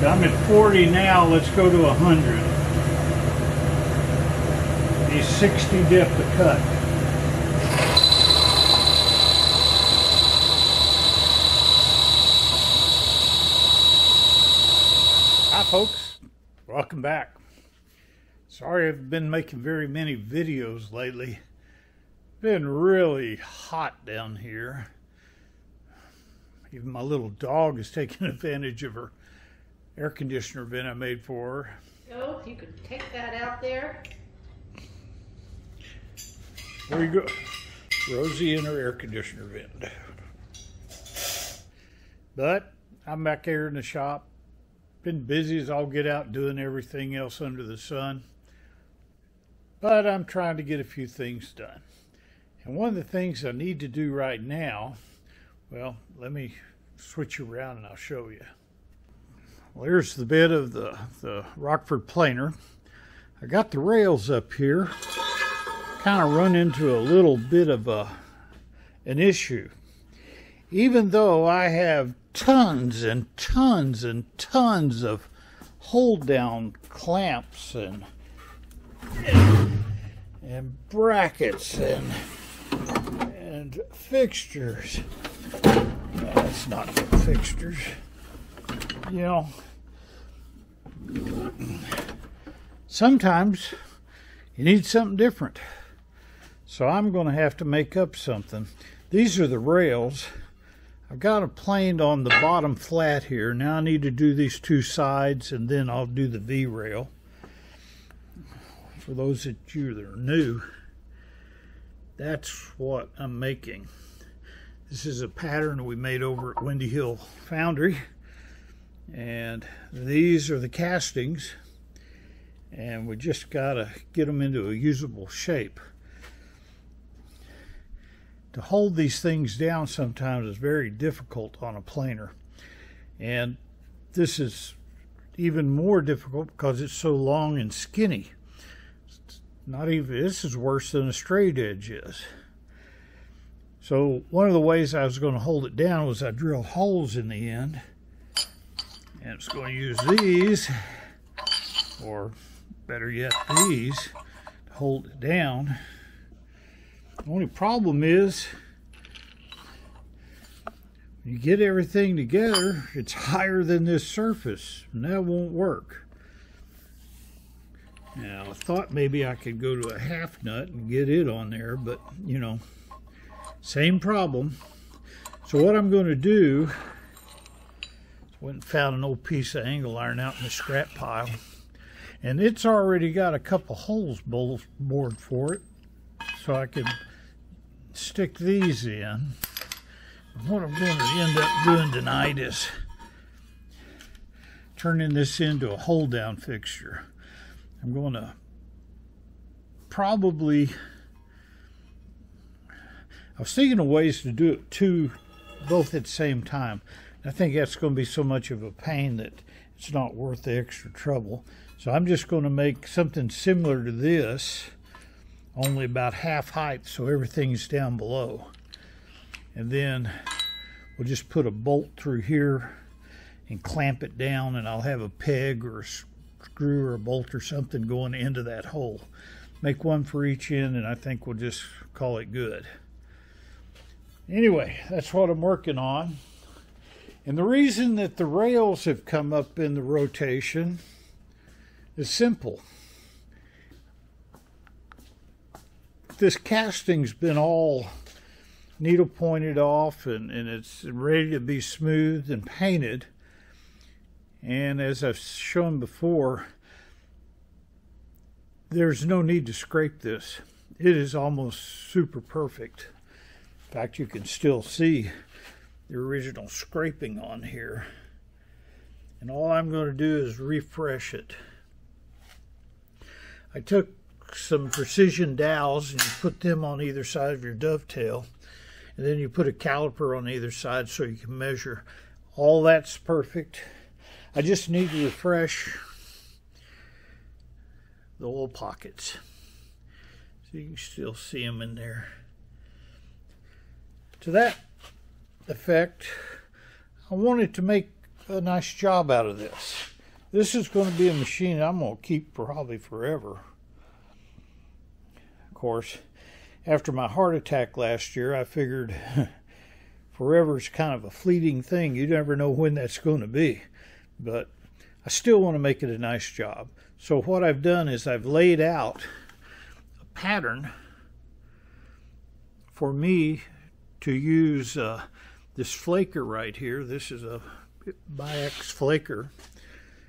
I'm at 40 now. Let's go to 100. A 60 depth of cut. Hi folks, welcome back. Sorry I've been making very many videos lately. Been really hot down here. Even my little dog is taking advantage of her air conditioner vent I made for her. Oh, you could take that out there. There you go. Rosie and her air conditioner vent. But I'm back here in the shop. Been busy as all get out doing everything else under the sun. But I'm trying to get a few things done. And one of the things I need to do right now, well, let me switch around and I'll show you. Well, here's the bed of the Rockford planer. I got the rails up here. Kind of run into a little bit of an issue. Even though I have tons and tons and tons of hold down clamps and brackets and fixtures. That's not fixtures. You know, sometimes you need something different. So I'm going to have to make up something. These are the rails. I've got a plane on the bottom flat here. Now I need to do these two sides and then I'll do the V rail. For those of you that are new, that's what I'm making. This is a pattern we made over at Windy Hill Foundry. And these are the castings. And we just got to get them into a usable shape. To hold these things down sometimes is very difficult on a planer. And this is even more difficult because it's so long and skinny. Not even, this is worse than a straight edge is. So one of the ways I was going to hold it down was I drilled holes in the end. And it's going to use these, or better yet these, to hold it down. The only problem is, when you get everything together, it's higher than this surface, and that won't work. Now, I thought maybe I could go to a half nut and get it on there, but, you know, same problem. So what I'm going to do, went and found an old piece of angle iron out in the scrap pile, and it's already got a couple holes bored for it, so I can stick these in. And what I'm going to end up doing tonight is turning this into a hold down fixture. I'm going to probably, I was thinking of ways to do it both at the same time. I think that's going to be so much of a pain that it's not worth the extra trouble. So I'm just going to make something similar to this, only about half height, so everything's down below. And then we'll just put a bolt through here and clamp it down, and I'll have a peg or a screw or a bolt or something going into that hole. Make one for each end, and I think we'll just call it good. Anyway, that's what I'm working on. And the reason that the rails have come up in the rotation is simple. This casting's been all needle pointed off and it's ready to be smoothed and painted. And as I've shown before, there's no need to scrape this. It is almost super perfect. In fact, you can still see the original scraping on here. And all I'm going to do is refresh it. I took some precision dowels and you put them on either side of your dovetail, and then you put a caliper on either side so you can measure. All that's perfect. I just need to refresh the oil pockets so you can still see them in there. To that effect, I wanted to make a nice job out of this. This is going to be a machine I'm going to keep probably forever. Of course, after my heart attack last year, I figured forever is kind of a fleeting thing. You never know when that's going to be. But I still want to make it a nice job. So what I've done is I've laid out a pattern for me to use this flaker right here. This is a Bi-X flaker.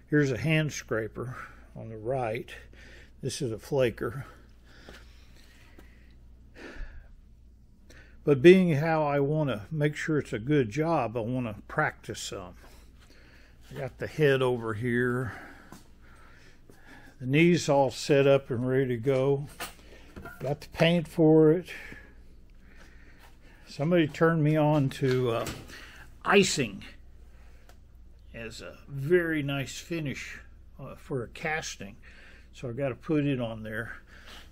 Here's a hand scraper on the right. This is a flaker. But being how I want to make sure it's a good job, I want to practice some. I got the head over here. The knees all set up and ready to go. Got the paint for it. Somebody turned me on to icing as a very nice finish for a casting. So I got to put it on there.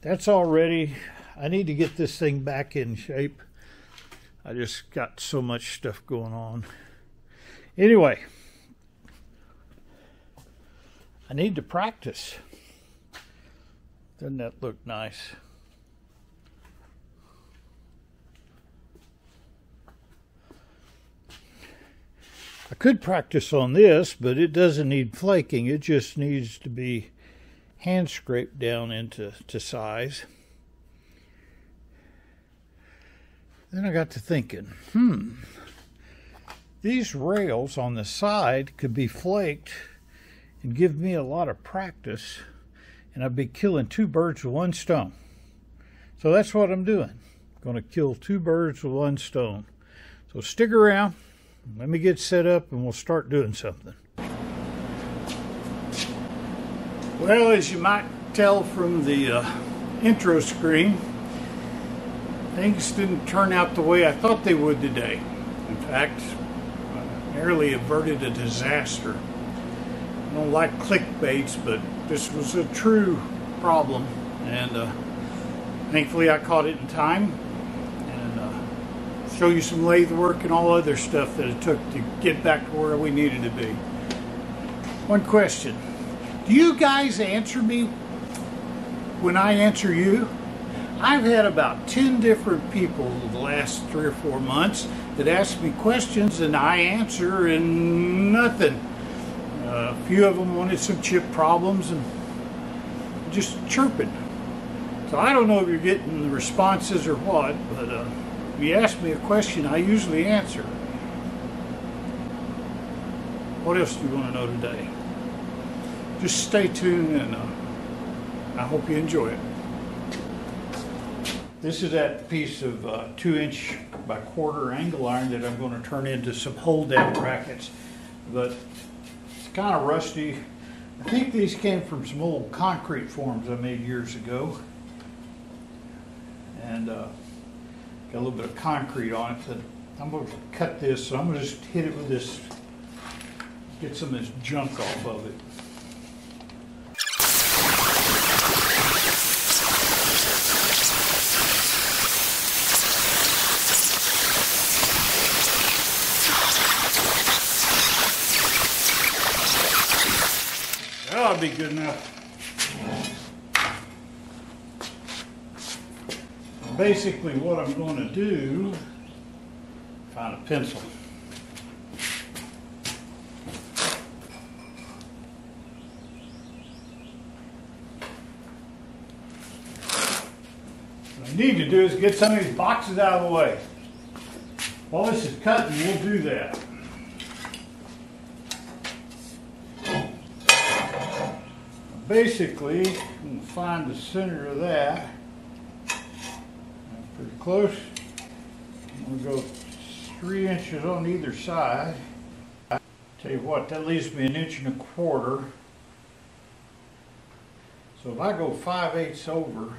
That's all ready. I need to get this thing back in shape. I just got so much stuff going on. Anyway, I need to practice. Doesn't that look nice? I could practice on this, but it doesn't need flaking. It just needs to be hand scraped down into size. Then I got to thinking, these rails on the side could be flaked and give me a lot of practice, and I'd be killing two birds with one stone. So that's what I'm doing. I'm going to kill two birds with one stone. So stick around. Let me get set up and we'll start doing something. Well, as you might tell from the intro screen, things didn't turn out the way I thought they would today. In fact, I nearly averted a disaster. I don't like clickbaits, but this was a true problem, and thankfully I caught it in time. Show you some lathe work and all other stuff that it took to get back to where we needed to be. One question. Do you guys answer me when I answer you? I've had about 10 different people the last 3 or 4 months that ask me questions and I answer and nothing. A few of them wanted some chip problems and just chirping. So I don't know if you're getting the responses or what, but if you ask me a question, I usually answer. What else do you want to know today? Just stay tuned, and I hope you enjoy it. This is that piece of 2" by 1/4 angle iron that I'm going to turn into some hold-down brackets. But it's kind of rusty. I think these came from some old concrete forms I made years ago. And got a little bit of concrete on it. So I'm going to cut this, so I'm going to just hit it with this, get some of this junk off of it. That'll be good enough. Basically what I'm going to do, find a pencil. What I need to do is get some of these boxes out of the way. While this is cutting, we'll do that. Basically, I'm going to find the center of that. Pretty close. I'm going to go 3 inches on either side. Tell you what, that leaves me 1 1/4 inches. So if I go 5/8 over,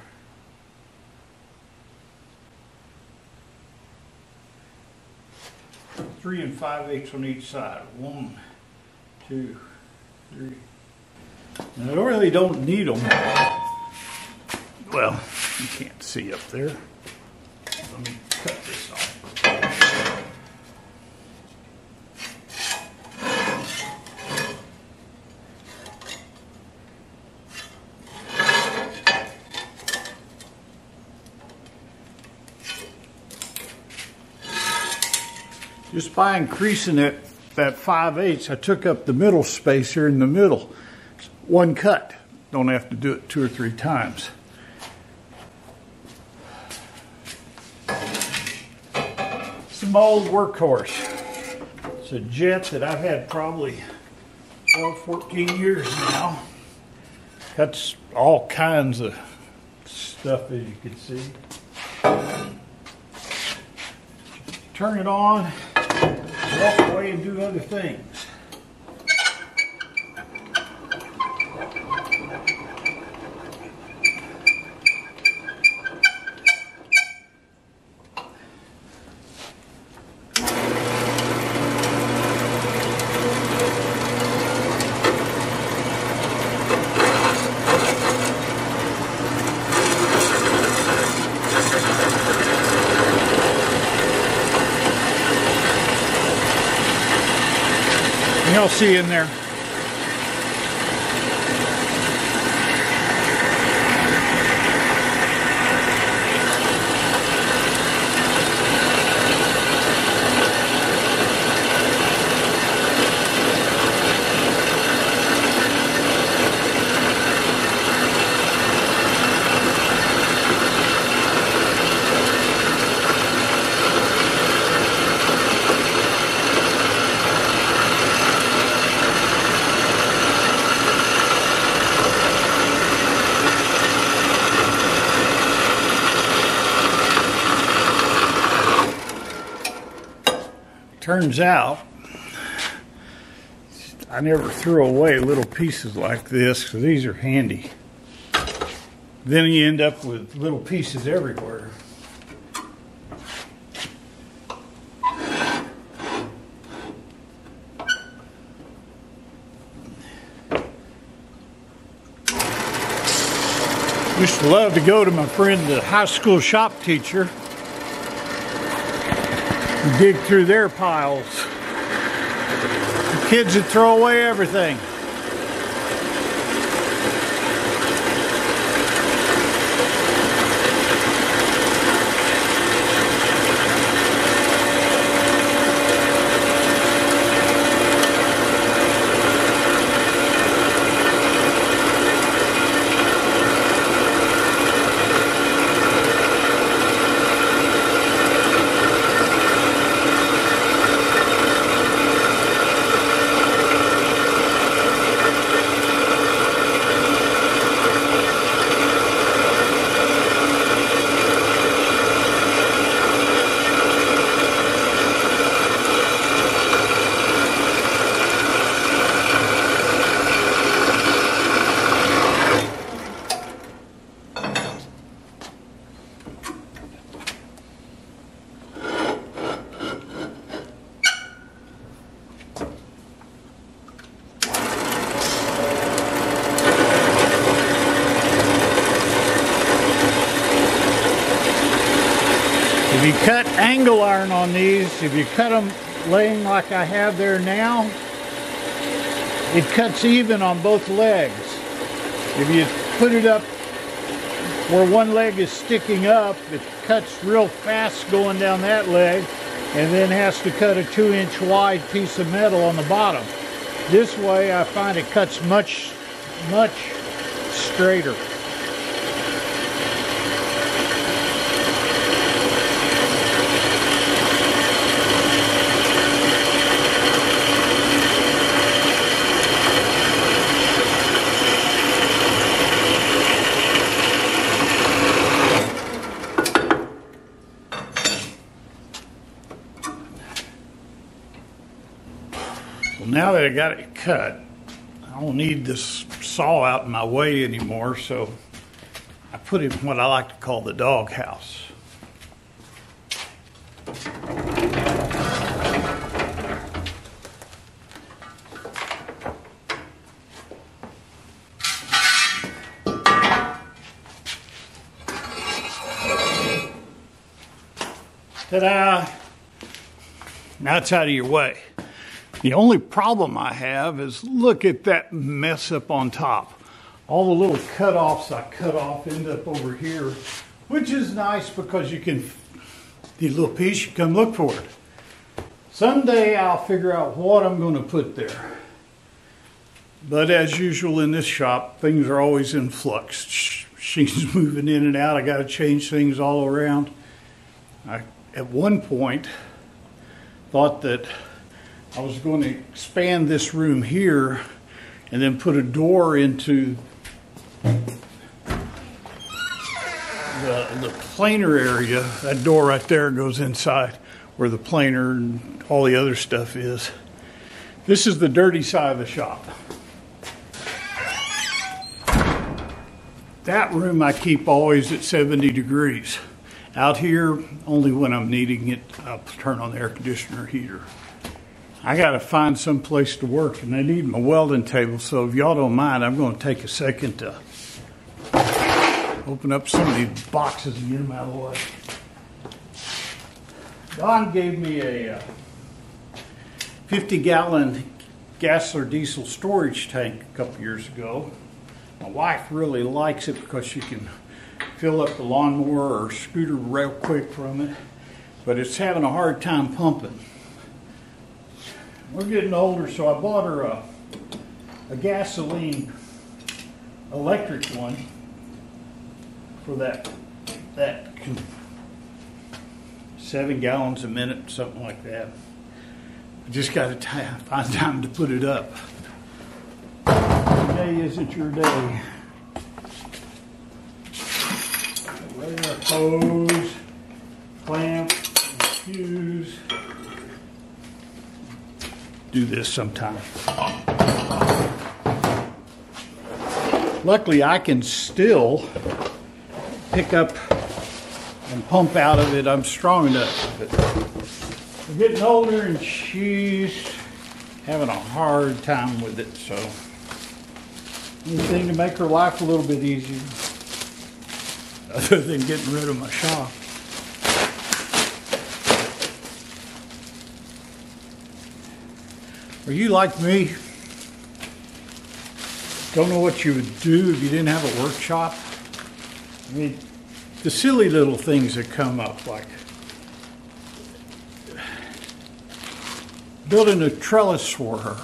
three and 5/8 on each side. 1, 2, 3. And I really don't need them. Well, you can't see up there. Let me cut this off. Just by increasing it, that 5/8, I took up the middle space here in the middle. One cut. Don't have to do it 2 or 3 times. It's my old workhorse. It's a jet that I've had probably 12, 14 years now. Cuts all kinds of stuff, as you can see. Turn it on, walk away and do other things. You'll see in there. Turns out, I never threw away little pieces like this because these are handy. Then you end up with little pieces everywhere. Used to love to go to my friend, the high school shop teacher, dig through their piles. The kids would throw away everything. If you cut angle iron on these, if you cut them laying like I have there now, it cuts even on both legs. If you put it up where one leg is sticking up, it cuts real fast going down that leg and then has to cut a 2-inch wide piece of metal on the bottom. This way I find it cuts much straighter. Well, now that I got it cut, I don't need this saw out in my way anymore, so I put it in what I like to call the dog house. Ta-da! Now it's out of your way. The only problem I have is look at that mess up on top. All the little cut-offs I cut off end up over here, which is nice because you can, the little piece, you come look for it. Someday I'll figure out what I'm going to put there. But as usual in this shop, things are always in flux. She's moving in and out. I got to change things all around. I, at one point, thought that I was going to expand this room here and then put a door into the planer area. That door right there goes inside where the planer and all the other stuff is. This is the dirty side of the shop. That room I keep always at 70 degrees. Out here, only when I'm needing it, I'll turn on the air conditioner heater. I gotta find some place to work, and I need my welding table, so if y'all don't mind, I'm gonna take a second to open up some of these boxes and get them out of the way. Don gave me a 50-gallon gas or diesel storage tank a couple years ago. My wife really likes it because she can fill up the lawnmower or scooter real quick from it, but it's having a hard time pumping. We're getting older, so I bought her a gasoline electric one for that 7 gallons a minute, something like that. I just got to find time to put it up. Today isn't your day. Regular hose, clamp, and fuse. Do this sometime. Luckily, I can still pick up and pump out of it. I'm strong enough. But we're getting older, and she's having a hard time with it. So anything to make her life a little bit easier, other than getting rid of my shop. Are you like me? Don't know what you would do if you didn't have a workshop? I mean, the silly little things that come up, like building a trellis for her.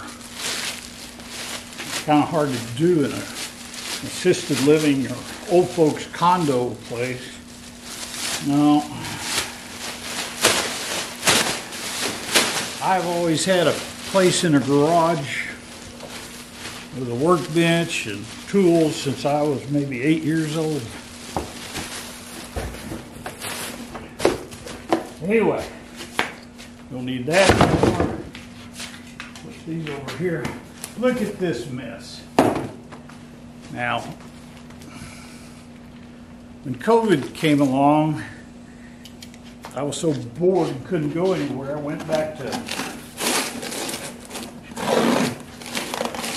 It's kind of hard to do in an assisted living or old folks condo place. No. I've always had a place in a garage with a workbench and tools since I was maybe 8 years old. Anyway, don't need that anymore. Put these over here. Look at this mess. Now, when COVID came along, I was so bored and couldn't go anywhere. I went back to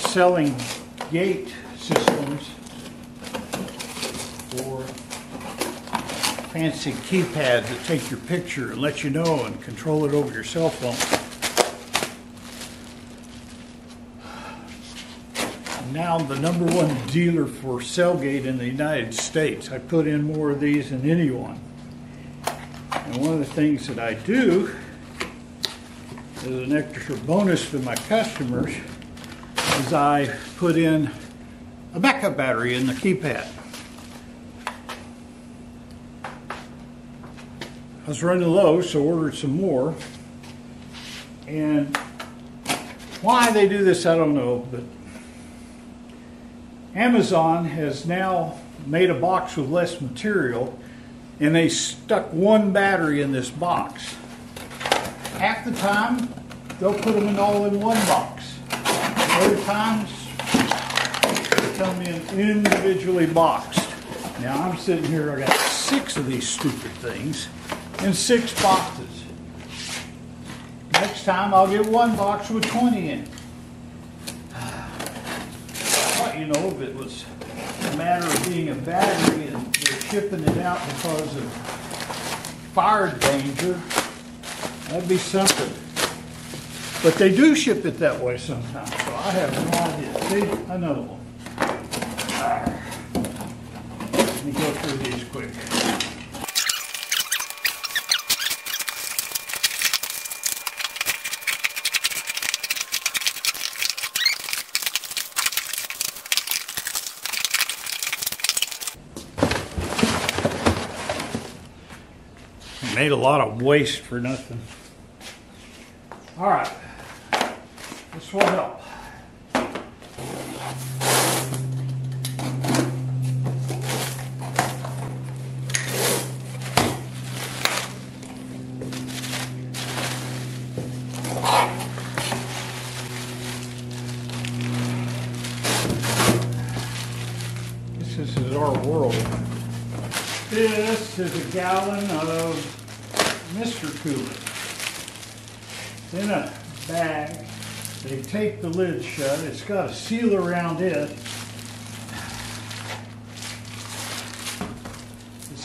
selling gate systems for fancy keypads that take your picture and let you know and control it over your cell phone. I'm now the #1 dealer for Cellgate in the United States. I put in more of these than anyone. And one of the things that I do as an extra bonus for my customers is I put in a backup battery in the keypad. I was running low, so ordered some more. And why they do this, I don't know, but Amazon has now made a box with less material, and they stuck one battery in this box. Half the time, they'll put them in all in one box. Other times, they come in individually boxed. Now I'm sitting here, I got 6 of these stupid things in 6 boxes. Next time I'll get one box with 20 in it. Well, you know, if it was a matter of being a battery and they're shipping it out because of fire danger, that'd be something. But they do ship it that way sometimes, so I have no idea. See, another one. Let me go through these quick. Made a lot of waste for nothing. All right, this will help. This is our world. This is a gallon of Mr. Cooler. It's in a bag. They tape the lid shut. It's got a seal around it.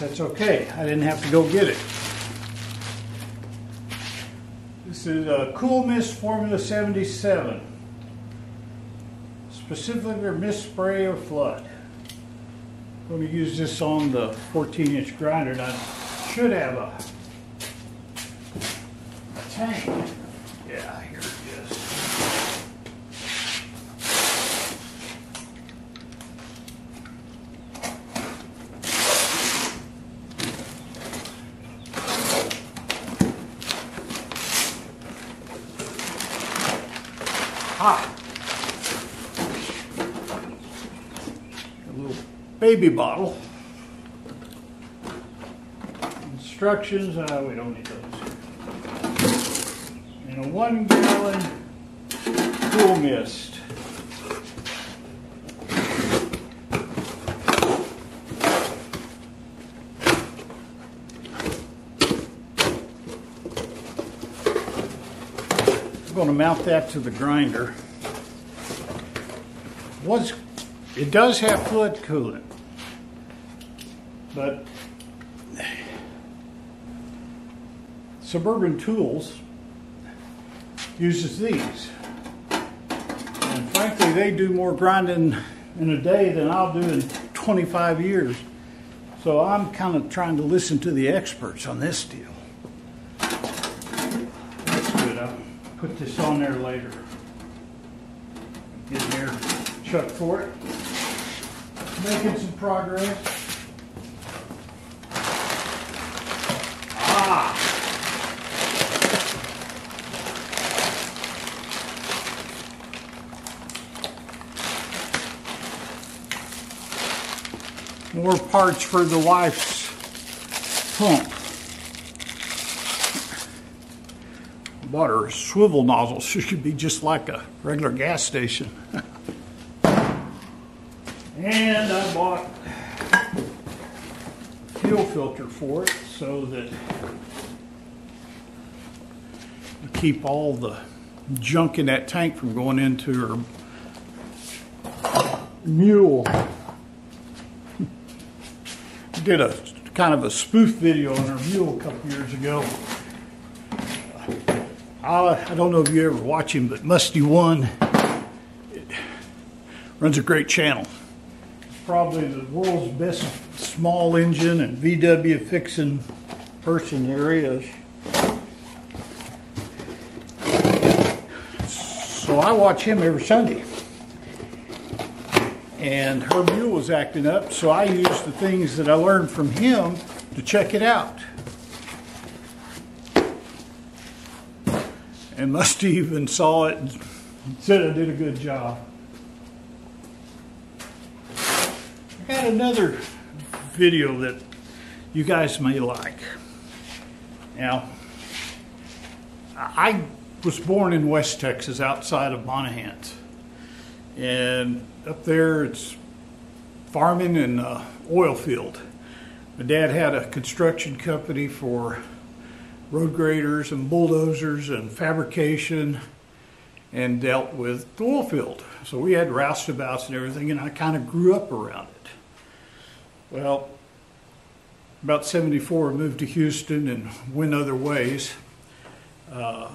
That's okay. I didn't have to go get it. This is a Cool Mist Formula 77. Specifically for mist spray or flood. I'm going to use this on the 14-inch grinder, and I should have a tank. Yeah, here it is. Ah! Baby bottle. Instructions, we don't need those. And a 1 gallon Cool Mist. I'm going to mount that to the grinder. It does have flood coolant, but Suburban Tools uses these. And frankly, they do more grinding in a day than I'll do in 25 years. So I'm kind of trying to listen to the experts on this deal. That's good. I'll put this on there later. Get in there, chuck for it. Making some progress. Ah! More parts for the wife's pump. Bought her a swivel nozzle so she could be just like a regular gas station. And I bought a fuel filter for it so that we keep all the junk in that tank from going into her mule. I did a kind of a spoof video on her mule a couple years ago. I don't know if you ever watch him, but Musty One runs a great channel. Probably the world's best small engine and VW fixing person there is. So I watch him every Sunday. And her mule was acting up, so I used the things that I learned from him to check it out. And Musty even saw it and said I did a good job. I got another video that you guys may like. Now, I was born in West Texas outside of Monahans. And up there it's farming and oil field. My dad had a construction company for road graders and bulldozers and fabrication and dealt with the oil field. So we had roustabouts and everything, and I kind of grew up around it. Well, about 74, I moved to Houston and went other ways. But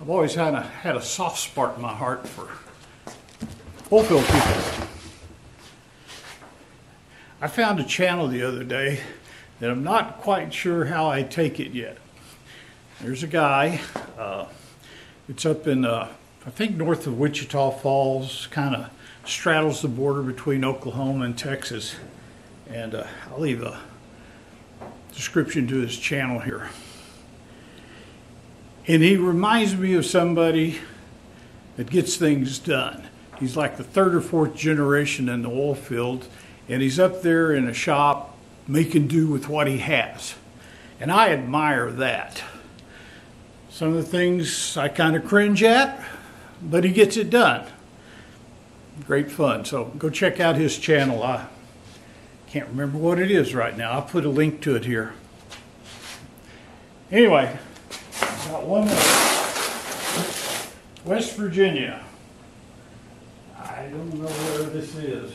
I've always had a soft spot in my heart for oil field people. I found a channel the other day that I'm not quite sure how I take it yet. There's a guy, it's up in, I think north of Wichita Falls, kind of straddles the border between Oklahoma and Texas. And I'll leave a description to his channel here. And he reminds me of somebody that gets things done. He's like the third or fourth generation in the oil field, and he's up there in a shop making do with what he has. And I admire that. Some of the things I kind of cringe at, but he gets it done. Great fun. So go check out his channel. I can't remember what it is right now. I'll put a link to it here. Anyway, got one more. West Virginia. I don't know where this is.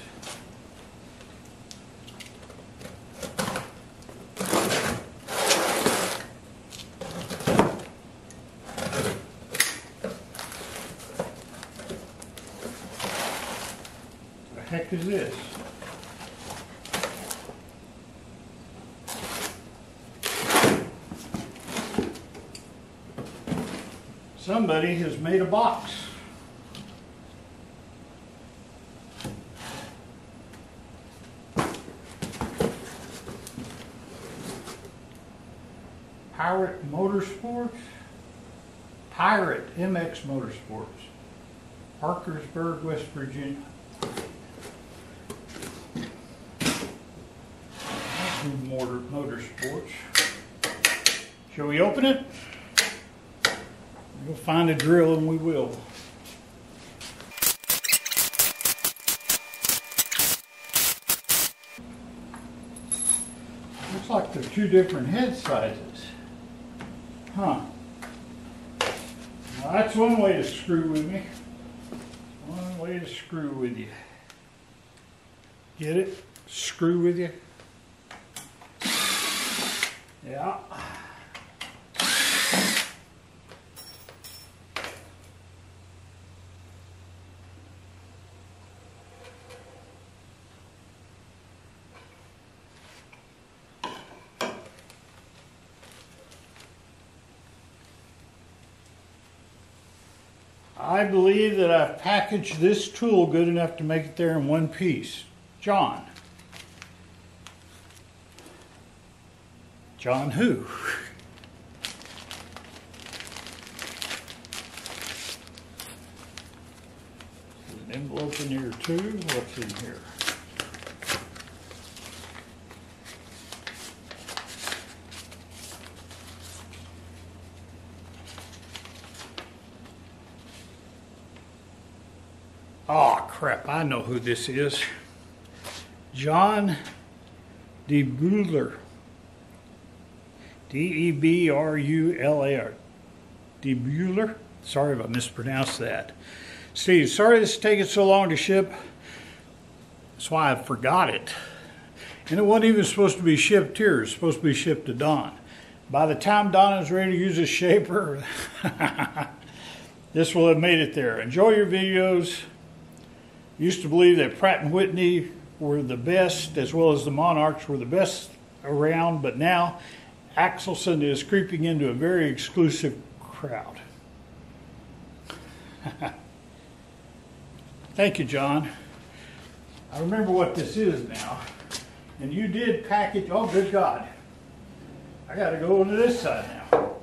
What the heck is this? Somebody has made a box. Pirate Motorsports? Pirate MX Motorsports. Parkersburg, West Virginia. Motorsports. Shall we open it? We'll find a drill and we will. Looks like they're two different head sizes. Huh. Well, that's one way to screw with me. One way to screw with you. Get it? Screw with you? Yeah. I believe that I've packaged this tool good enough to make it there in one piece. John. John who? There's an envelope in here too. What's in here? Oh crap, I know who this is. John DeBruler. D-E-B-R-U-L-A-R. DeBruler? Sorry if I mispronounced that. Steve, sorry this is taking so long to ship. That's why I forgot it. And it wasn't even supposed to be shipped here. It was supposed to be shipped to Don. By the time Don is ready to use a shaper, this will have made it there. Enjoy your videos. Used to believe that Pratt & Whitney were the best, as well as the Monarchs were the best around, but now Axelson is creeping into a very exclusive crowd. Thank you, John. I remember what this is now. And you did package, oh good God. I gotta go over to this side now.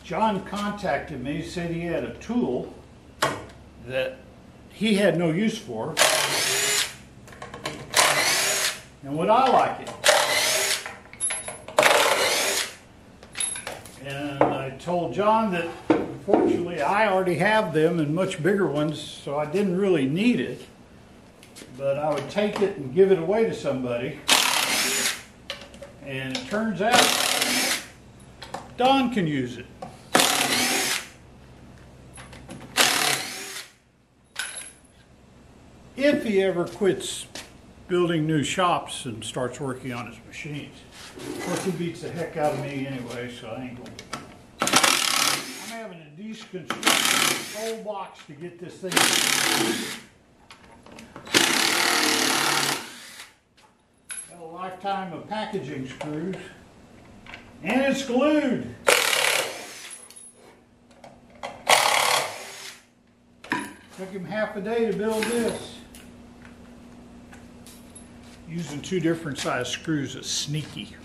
John contacted me, said he had a tool that he had no use for, and would I like it? And I told John that unfortunately I already have them and much bigger ones, so I didn't really need it, but I would take it and give it away to somebody. And it turns out Don can use it. If he ever quits building new shops and starts working on his machines. Of course, he beats the heck out of me anyway, so I ain't going to. I'm having to deconstruct this whole box to get this thing. Got a lifetime of packaging screws. And it's glued. Took him half a day to build this. Using 2 different size screws is sneaky.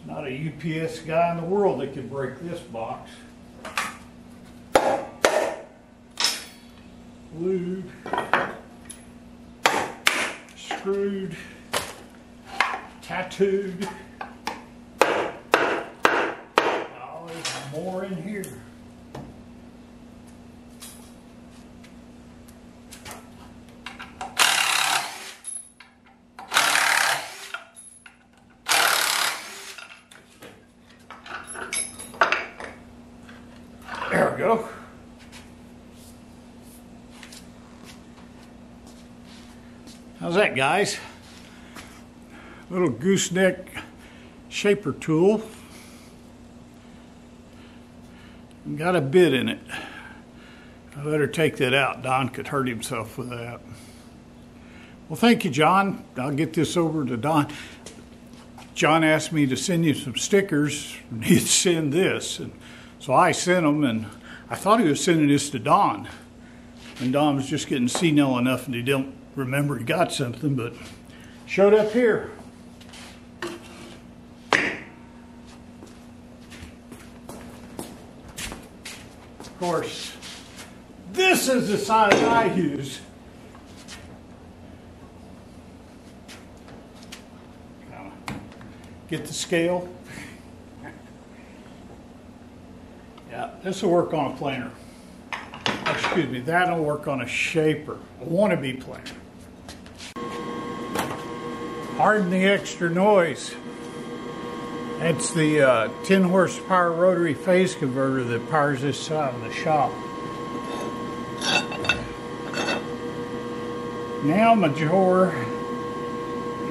Not a UPS guy in the world that could break this box. Glued, screwed, tattooed. Oh, there's more in here. There we go. How's that, guys? Little gooseneck shaper tool. Got a bit in it. I better take that out. Don could hurt himself with that. Well, thank you, John. I'll get this over to Don. John asked me to send you some stickers, and he'd send this. And so I sent them, and I thought he was sending this to Don. And Don was just getting senile enough, and he don't remember he got something, but showed up here. Of course, this is the size I use. Get the scale. Yeah, this will work on a planer. Excuse me, that'll work on a shaper, a wannabe planer. Pardon the extra noise. That's the 10 horsepower rotary phase converter that powers this side of the shop. Now my chore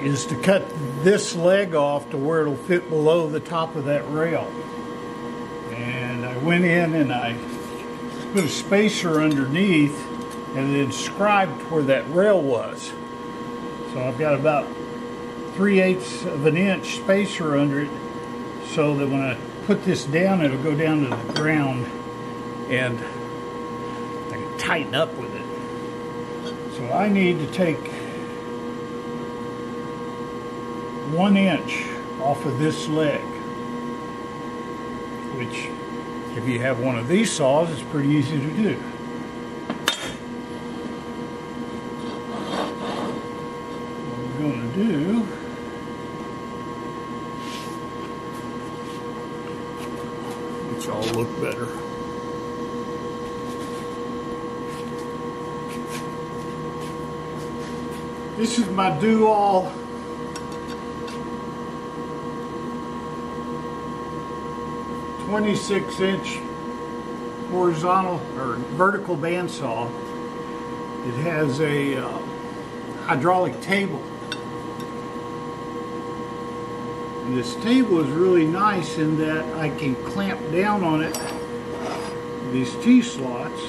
is to cut this leg off to where it'll fit below the top of that rail. And I went in and I put a spacer underneath and then inscribed where that rail was. So I've got about 3/8 of an inch spacer under it, so that when I put this down, it'll go down to the ground and I can tighten up with it. So I need to take 1 inch off of this leg, which if you have one of these saws, it's pretty easy to do. What we're going to do makes all look better. This is my do-all 26-inch horizontal or vertical bandsaw. It has a hydraulic table. And this table is really nice in that I can clamp down on it, these T-slots.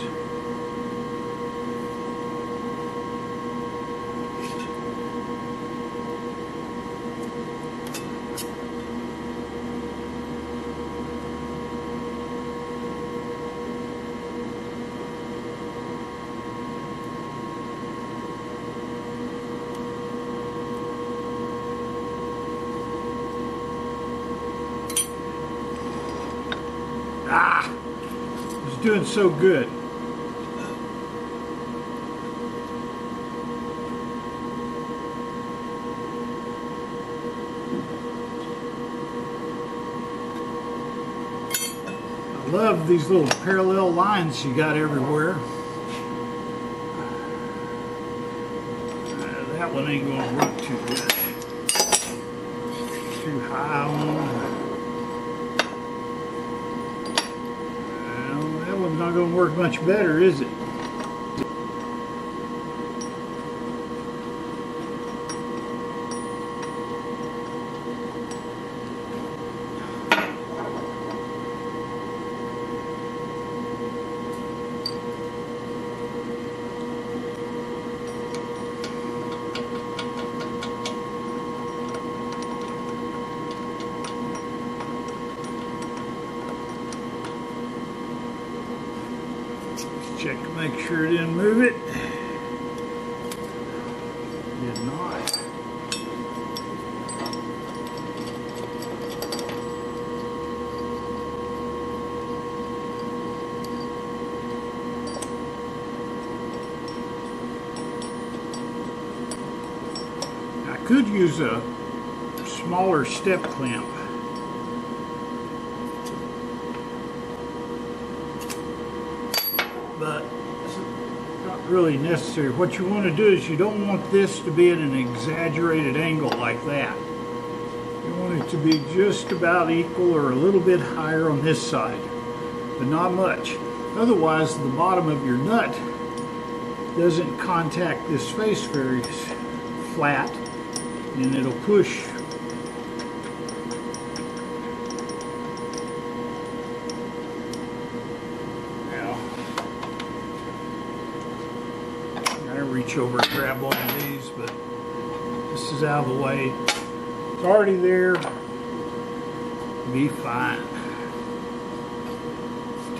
It's doing so good. I love these little parallel lines you got everywhere. That one ain't going to work too good. Too high on. Not going to work much better, is it? Make sure it didn't move it. Did not. I could use a smaller step clamp. But it's not really necessary. What you want to do is you don't want this to be at an exaggerated angle like that. You want it to be just about equal or a little bit higher on this side, but not much. Otherwise, the bottom of your nut doesn't contact this face very flat, and it'll push. Reach over and grab one of these, but this is out of the way. It's already there. Be fine.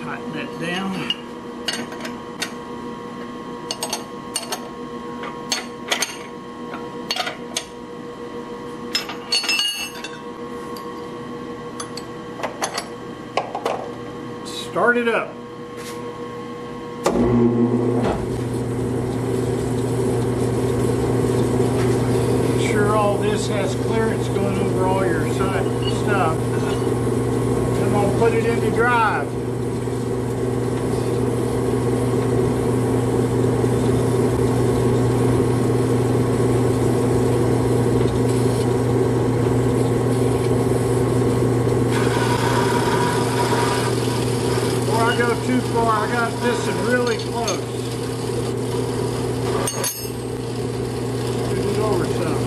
Tighten that down. Start it up. This has clearance going over all your side stuff. Then I'll put it into drive. Before I go too far, I got this one really close. Put it over some.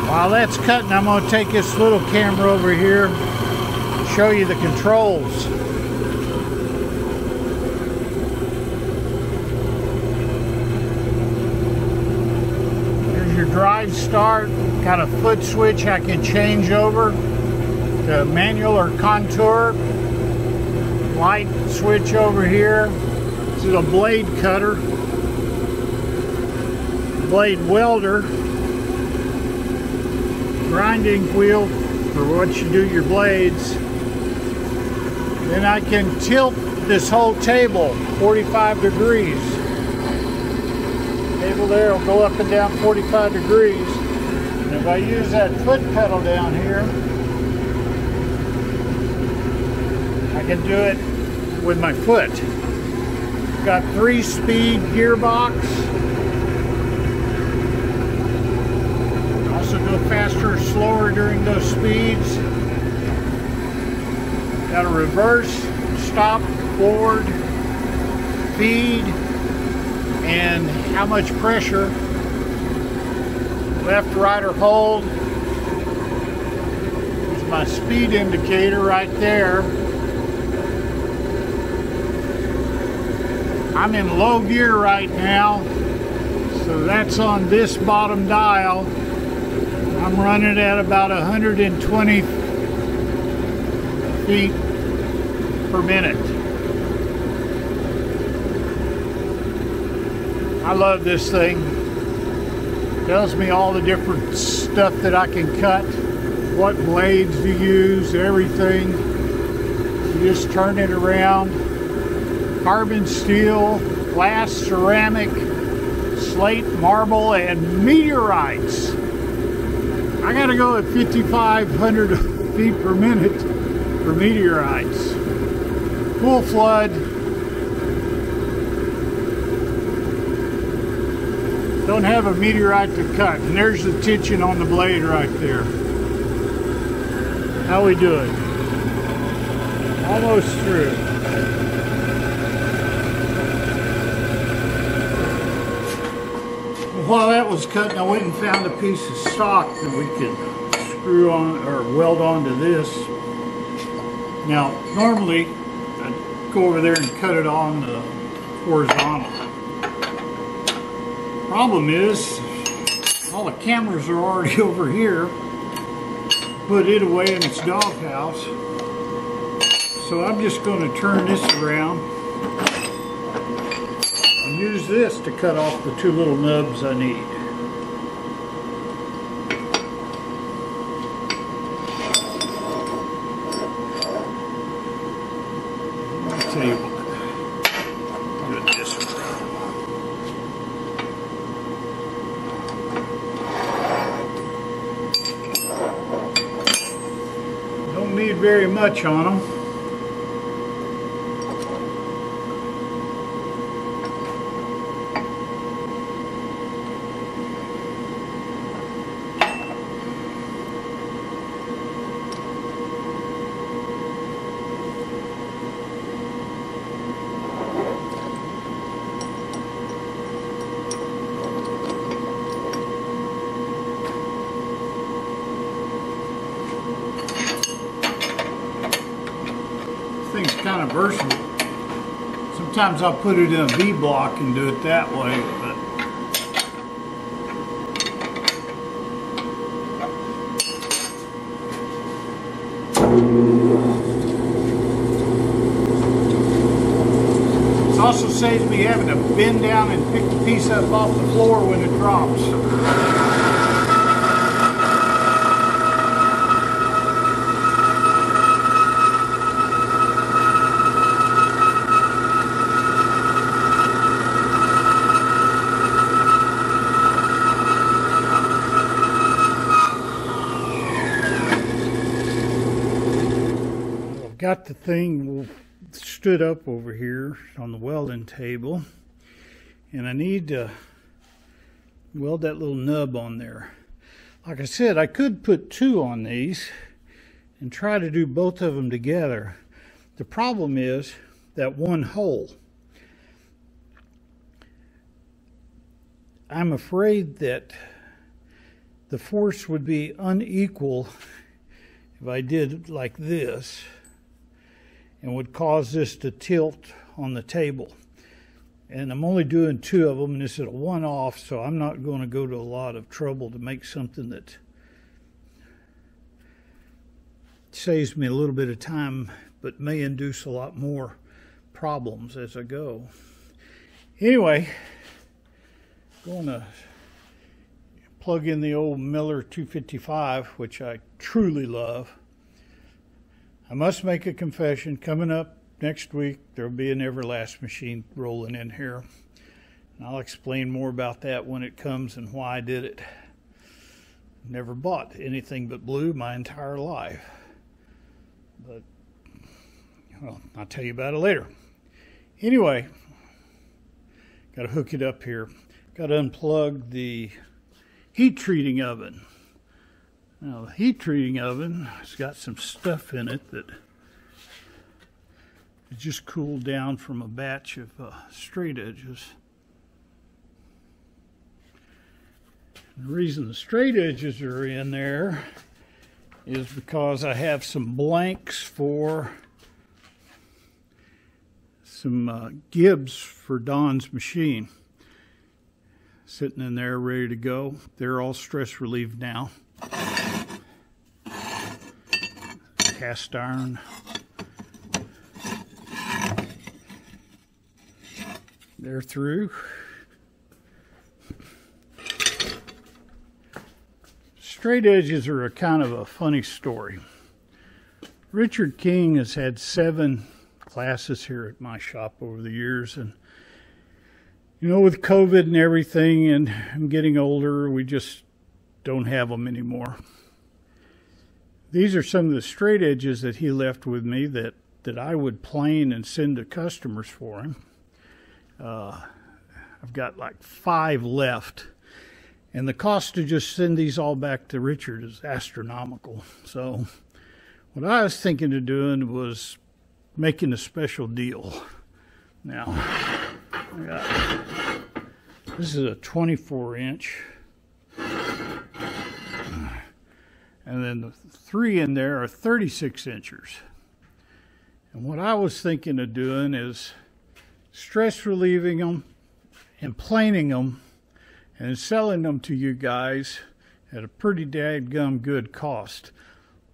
While that's cutting, I'm going to take this little camera over here and show you the controls. There's your drive start. Got a foot switch I can change over to manual or contour. Light switch over here. This is a blade cutter. Blade welder. Grinding wheel for what you do your blades. Then I can tilt this whole table 45 degrees. Table there will go up and down 45 degrees. And if I use that foot pedal down here, I can do it with my foot. Got 3-speed gearbox. Go faster or slower during those speeds. Got a reverse, stop, forward, feed, and how much pressure. Left, right, or hold. There's my speed indicator right there. I'm in low gear right now, so that's on this bottom dial. I'm running at about 120 feet per minute. I love this thing. Tells me all the different stuff that I can cut, what blades to use, everything. You just turn it around. Carbon steel, glass, ceramic, slate, marble, and meteorites. I gotta go at 5,500 feet per minute for meteorites. Full flood. Don't have a meteorite to cut. And there's the tension on the blade right there. How we doing? Almost through. While that was cutting, I went and found a piece of stock that we could screw on or weld onto this. Now, normally, I'd go over there and cut it on the horizontal. Problem is, all the cameras are already over here. Put it away in its doghouse. So I'm just going to turn this around and use this to cut off the two little nubs I need. I'll tell you what. Do it this way. Don't need very much on them. Thing's kind of versatile. Sometimes I'll put it in a V block and do it that way, but it also saves me having to bend down and pick the piece up off the floor when it drops. Got the thing stood up over here on the welding table, and I need to weld that little nub on there. Like I said, I could put two on these and try to do both of them together. The problem is that one hole. I'm afraid that the force would be unequal if I did like this, and would cause this to tilt on the table. And I'm only doing two of them, and this is a one-off, so I'm not going to go to a lot of trouble to make something that saves me a little bit of time, but may induce a lot more problems as I go. Anyway, going to plug in the old Miller 255, which I truly love. I must make a confession. Coming up next week, there'll be an Everlast machine rolling in here. And I'll explain more about that when it comes and why I did it. Never bought anything but blue my entire life. But, well, I'll tell you about it later. Anyway, got to hook it up here. Got to unplug the heat treating oven. Now, the heat treating oven has got some stuff in it that it just cooled down from a batch of straight edges. And the reason the straight edges are in there is because I have some blanks for some gibs for Don's machine. Sitting in there ready to go. They're all stress relieved now. Cast iron. They're through. Straight edges are a kind of a funny story. Richard King has had 7 classes here at my shop over the years, and you know, with COVID and everything, and I'm getting older, we just don't have them anymore. These are some of the straight edges that he left with me that I would plane and send to customers for him. I've got like 5 left, and the cost to just send these all back to Richard is astronomical. So what I was thinking of doing was making a special deal. Now, this is a 24-inch, and then the 3 in there are 36 inchers. And what I was thinking of doing is stress relieving them and planing them and selling them to you guys at a pretty dadgum good cost,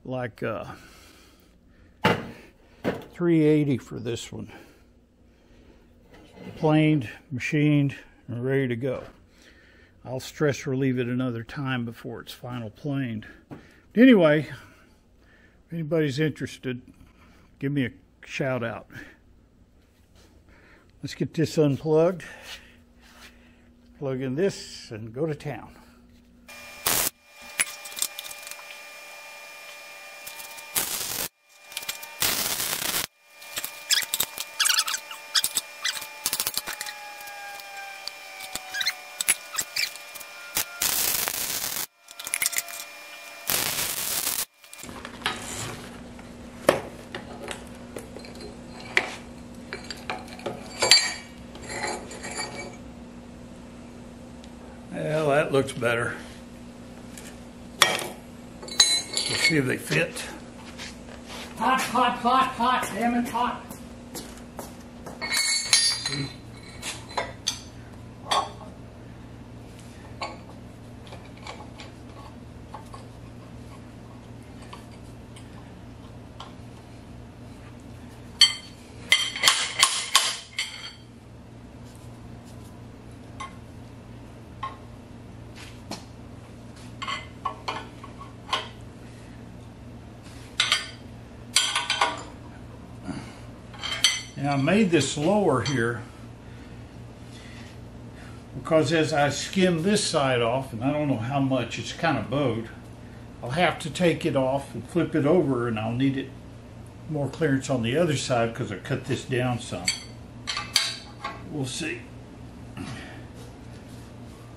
like $380 for this one. Planed, machined, and ready to go. I'll stress relieve it another time before it's final planed. Anyway, if anybody's interested, give me a shout out. Let's get this unplugged, plug in this, and go to town. Well, that looks better. Let's see if they fit. Hot, hot, hot, hot, damn it, hot. See? Now I made this lower here because as I skim this side off, and I don't know how much, it's kind of bowed, I'll have to take it off and flip it over, and I'll need it more clearance on the other side because I cut this down some. We'll see.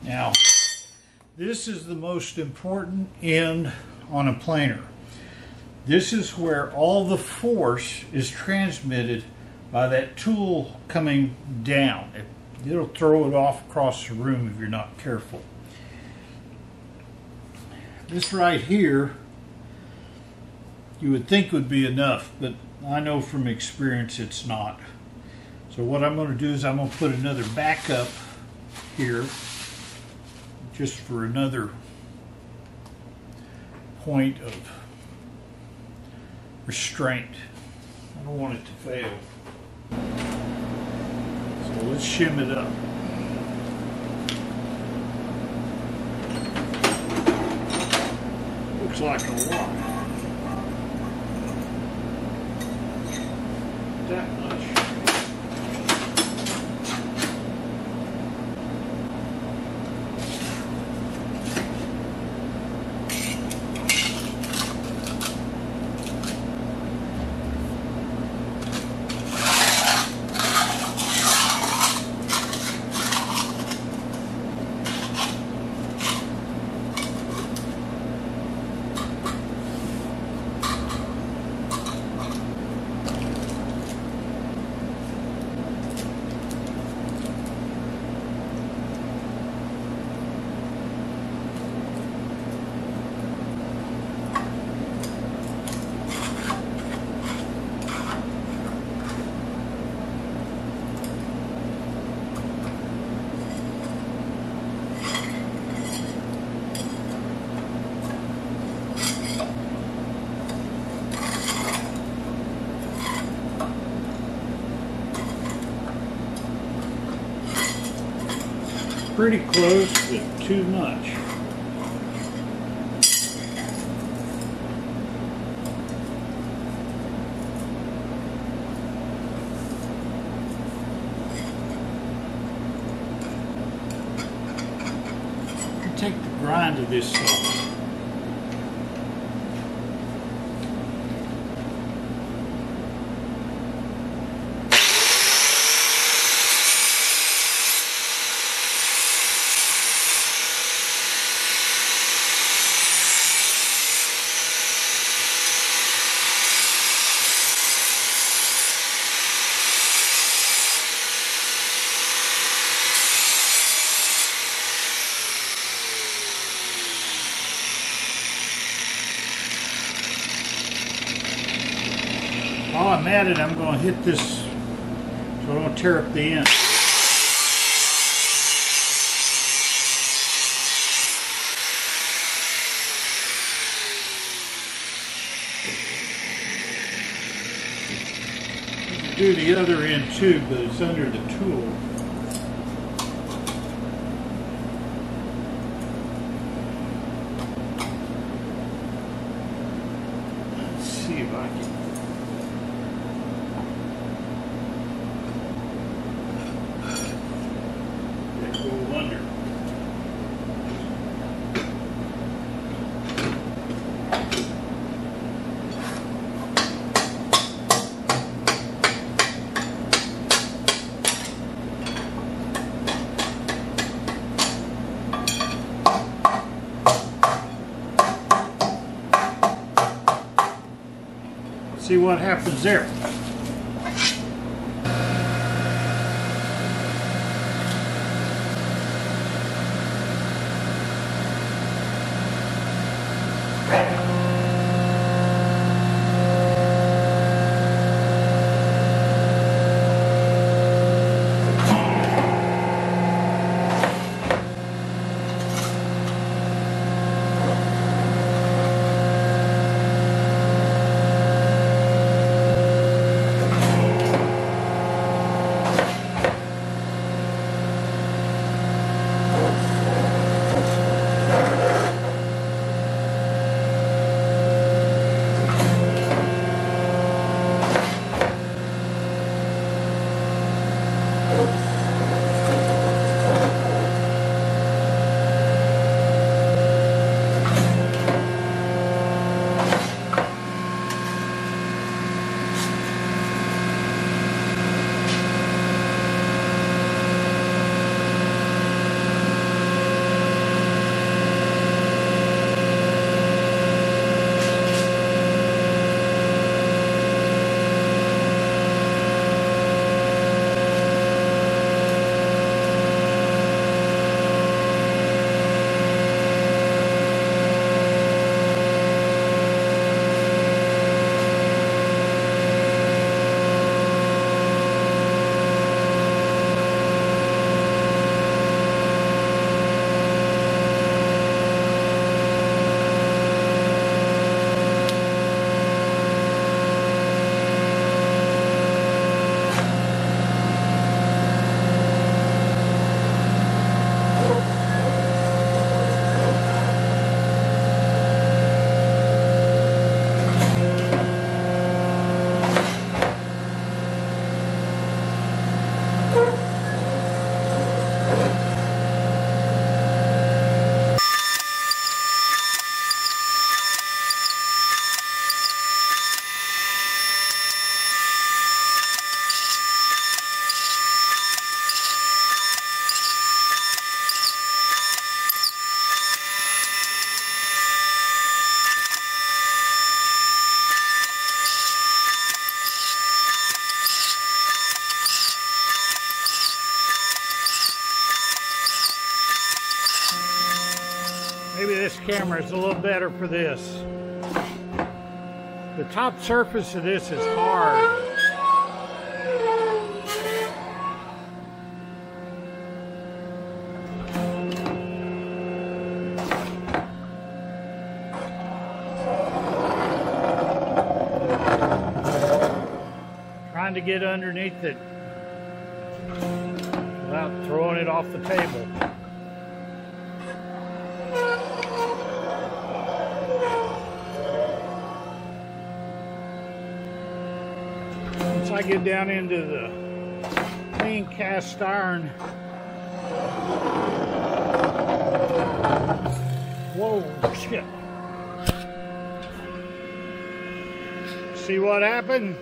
Now, this is the most important end on a planer. This is where all the force is transmitted by that tool coming down. It'll throw it off across the room if you're not careful. This right here, you would think would be enough, but I know from experience it's not. So what I'm going to do is I'm going to put another backup here, just for another point of restraint. I don't want it to fail. So let's shim it up. Looks like a lot. That much. pretty close, but too much. Take the grind of this sauce. While I'm at it, I'm going to hit this, so I don't tear up the end. You can do the other end too, but it's under the tool. Let's see if I can. See what happens there. Maybe this camera is a little better for this. The top surface of this is hard. Trying to get underneath it without throwing it off the table. I get down into the clean cast iron. Whoa, shit. See what happened?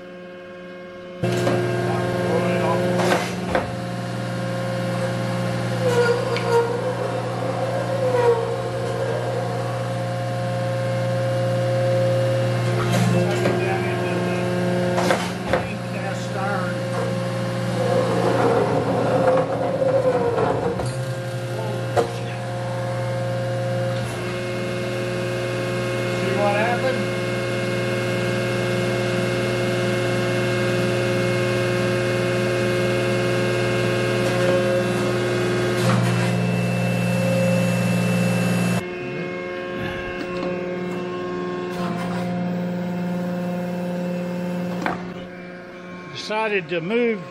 Decided to move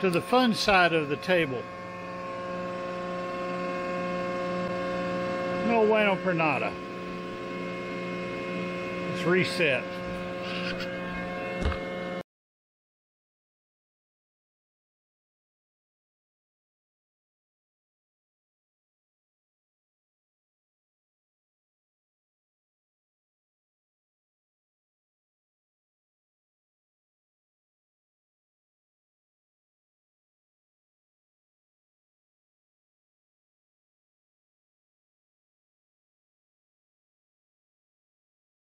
to the fun side of the table. No bueno por nada. It's reset.